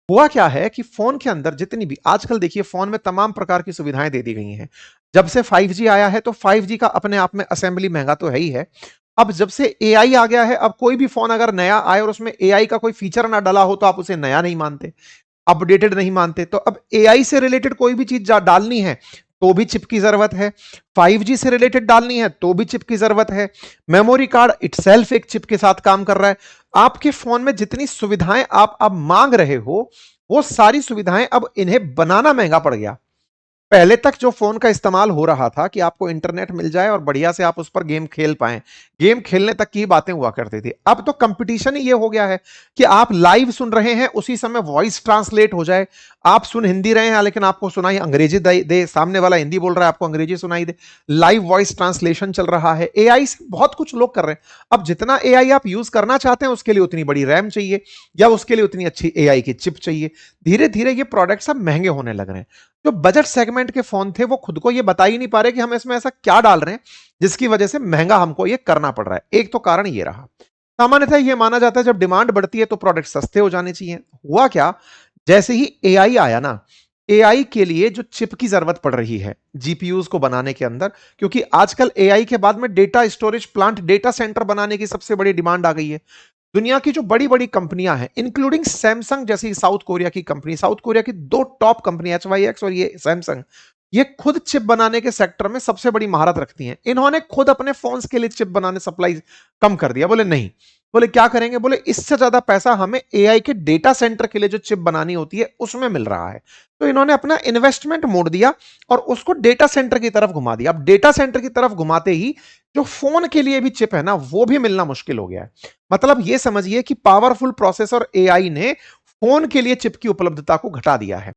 हुआ क्या है कि फोन के अंदर जितनी भी आजकल देखिए फोन में तमाम प्रकार की सुविधाएं दे दी गई हैं। जब से 5G आया है तो 5G का अपने आप में असेंबली महंगा तो है ही है। अब जब से एआई आ गया है, अब कोई भी फोन अगर नया आए और उसमें एआई का कोई फीचर ना डला हो तो आप उसे नया नहीं मानते, अपडेटेड नहीं मानते। तो अब एआई से रिलेटेड कोई भी चीज डालनी है तो भी चिप की जरूरत है, 5G से रिलेटेड डालनी है तो भी चिप की जरूरत है, मेमोरी कार्ड इटसेल्फ एक चिप के साथ काम कर रहा है। आपके फोन में जितनी सुविधाएं आप अब मांग रहे हो, वो सारी सुविधाएं अब इन्हें बनाना महंगा पड़ गया। पहले तक जो फोन का इस्तेमाल हो रहा था कि आपको इंटरनेट मिल जाए और बढ़िया से आप उस पर गेम खेल पाएं, गेम खेलने तक की बातें हुआ करती थी। अब तो कंपटीशन ही ये हो गया है कि आप लाइव सुन रहे हैं, उसी समय वॉइस ट्रांसलेट हो जाए। आप सुन हिंदी रहे हैं लेकिन आपको सुनाई अंग्रेजी दे, सामने वाला हिंदी बोल रहा है आपको अंग्रेजी सुनाई दे। लाइव वॉइस ट्रांसलेशन चल रहा है, एआई से बहुत कुछ लोग कर रहे हैं। अब जितना एआई आप यूज करना चाहते हैं उसके लिए उतनी बड़ी रैम चाहिए या उसके लिए उतनी अच्छी एआई की चिप चाहिए। धीरे धीरे ये प्रोडक्ट्स अब महंगे होने लग रहे हैं। जो बजट सेगमेंट के फोन थे वो खुद को ये बता ही नहीं पा रहे कि हम इसमें ऐसा क्या डाल रहे हैं जिसकी वजह से महंगा हमको ये करना पड़ रहा है। एक तो कारण ये रहा। सामान्यतः ये माना जाता है जब डिमांड बढ़ती है तो प्रोडक्ट सस्ते हो जाने चाहिए। हुआ क्या, जैसे ही एआई आया ना, एआई के लिए जो चिप की जरूरत पड़ रही है जीपीयूज को बनाने के अंदर, क्योंकि आजकल एआई के बाद में data storage plant, data centre बनाने की सबसे बड़ी डिमांड आ गई है। दुनिया की जो बड़ी बड़ी कंपनियां हैं इंक्लूडिंग सैमसंग जैसी साउथ कोरिया की कंपनी, साउथ कोरिया की दो टॉप कंपनी HYX और ये सैमसंग, ये खुद चिप बनाने के सेक्टर में सबसे बड़ी महारत रखती हैं। इन्होंने खुद अपने फोन्स के लिए चिप बनाने सप्लाई कम कर दिया। बोले नहीं, बोले क्या करेंगे, बोले इससे ज्यादा पैसा हमें एआई के डेटा सेंटर के लिए जो चिप बनानी होती है उसमें मिल रहा है। तो इन्होंने अपना इन्वेस्टमेंट मोड़ दिया और उसको डेटा सेंटर की तरफ घुमा दिया। अब डेटा सेंटर की तरफ घुमाते ही जो फोन के लिए भी चिप है ना वो भी मिलना मुश्किल हो गया है। मतलब ये समझिए कि पावरफुल प्रोसेसर एआई ने फोन के लिए चिप की उपलब्धता को घटा दिया है।